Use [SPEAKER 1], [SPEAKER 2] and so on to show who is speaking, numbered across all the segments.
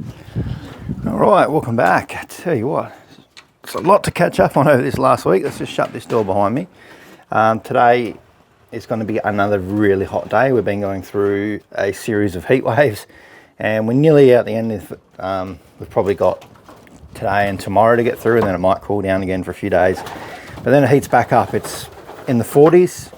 [SPEAKER 1] All right, welcome back. I tell you what, it's a lot to catch up on over this last week. Let's just shut this door behind me. Today is going to be another really hot day. We've been going through a series of heat waves and we're nearly out the end of it. We've probably got today and tomorrow to get through, and then it might cool down again for a few days. But then it heats back up. It's in the 40s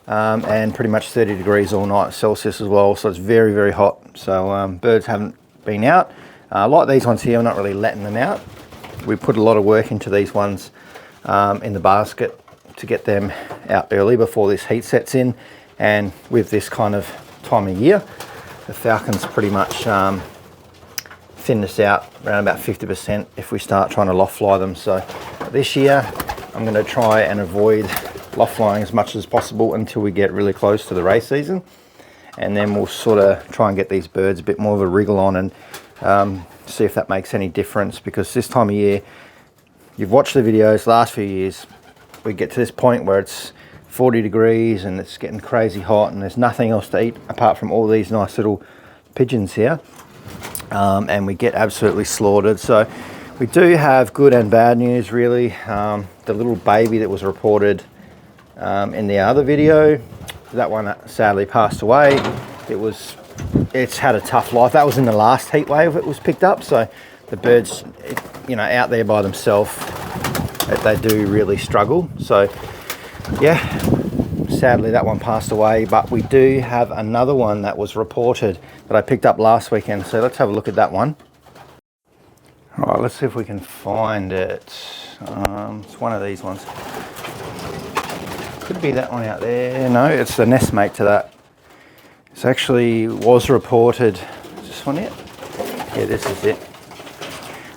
[SPEAKER 1] and pretty much 30 degrees all night Celsius as well. So it's very, very hot. So birds haven't been out. Like these ones here, we're not really letting them out. We put a lot of work into these ones in the basket to get them out early before this heat sets in. And with this kind of time of year, the falcons pretty much thin us out around about 50% if we start trying to loft fly them. So this year, I'm going to try and avoid loft flying as much as possible until we get really close to the race season. And then we'll sort of try and get these birds a bit more of a wriggle on and see if that makes any difference, because this time of year, you've watched the videos last few years, we get to this point where it's 40 degrees and it's getting crazy hot and there's nothing else to eat apart from all these nice little pigeons here, and we get absolutely slaughtered. So we do have good and bad news really. The little baby that was reported in the other video, that one sadly passed away. It's had a tough life. That was in the last heat wave it was picked up. So the birds, you know, out there by themselves, they do really struggle. So yeah, sadly that one passed away, but we do have another one that was reported that I picked up last weekend. So let's have a look at that one. All right, let's see if we can find it. It's one of these ones. Could be that one out there. No, it's the nest mate to that. It actually was reported, is this one it? Yeah, this is it.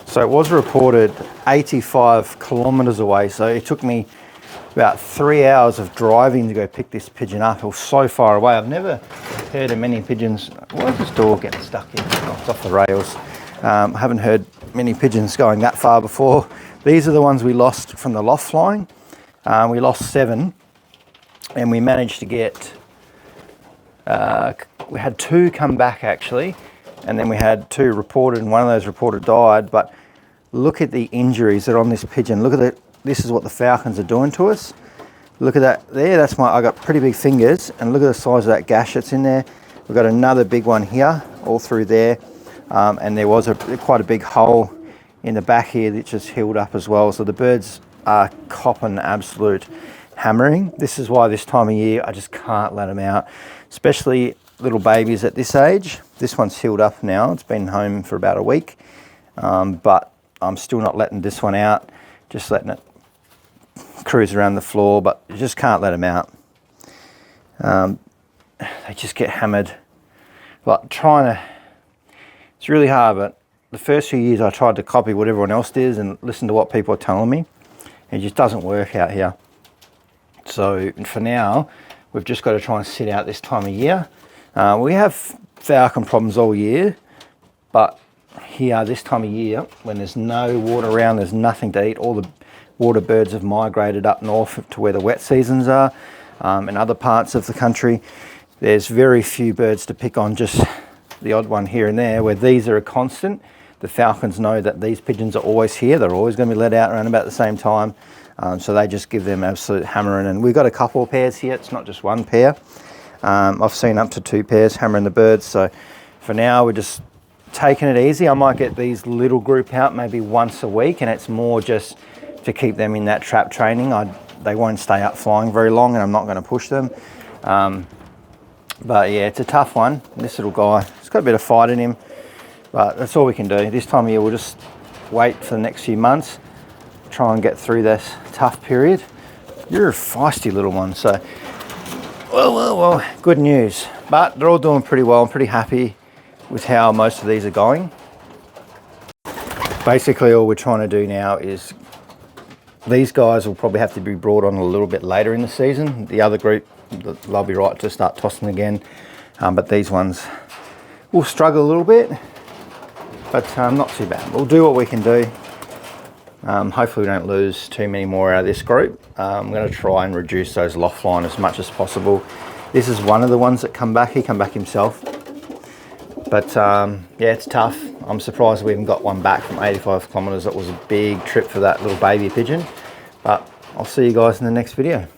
[SPEAKER 1] So it was reported 85 kilometers away. So it took me about 3 hours of driving to go pick this pigeon up. It was so far away. I've never heard of many pigeons. Why is this door getting stuck in? Oh, it's off the rails. I haven't heard many pigeons going that far before. These are the ones we lost from the loft flying. We lost 7 and we managed to get we had 2 come back actually, and then we had 2 reported, and one of those reported died. But look at the injuries that are on this pigeon. Look at it. This is what the falcons are doing to us. Look at that there. That's I got pretty big fingers, and look at the size of that gash that's in there. We've got another big one here, all through there, and there was quite a big hole in the back here that just healed up as well. So the birds are copping absolute hammering. This is why this time of year I just can't let them out, especially little babies at this age. This one's healed up now. It's been home for about a week, but I'm still not letting this one out, just letting it cruise around the floor, but you just can't let them out. They just get hammered. Like it's really hard, but the first few years I tried to copy what everyone else does and listen to what people are telling me. It just doesn't work out here. So for now, we've just got to try and sit out this time of year. We have falcon problems all year, but here this time of year, when there's no water around, there's nothing to eat, all the water birds have migrated up north to where the wet seasons are, in other parts of the country. There's very few birds to pick on, just the odd one here and there, where these are a constant. The falcons know that these pigeons are always here. They're always going to be let out around about the same time. So they just give them absolute hammering. And we've got a couple of pairs here. It's not just one pair. I've seen up to 2 pairs hammering the birds. So for now, we're just taking it easy. I might get these little group out maybe once a week, and it's more just to keep them in that trap training. They won't stay up flying very long, and I'm not going to push them. But yeah, it's a tough one. This little guy, he's got a bit of fight in him, but that's all we can do. This time of year, we'll just wait for the next few months, try and get through this tough period. You're a feisty little one, so well, good news. But they're all doing pretty well. I'm pretty happy with how most of these are going. Basically, all we're trying to do now is, these guys will probably have to be brought on a little bit later in the season. The other group, they'll be right to start tossing again. But these ones will struggle a little bit, but not too bad. We'll do what we can do. Hopefully we don't lose too many more out of this group. I'm going to try and reduce those loft flying as much as possible. This is one of the ones that come back. He come back himself. But yeah, it's tough. I'm surprised we even got one back from 85 kilometres. That was a big trip for that little baby pigeon. But I'll see you guys in the next video.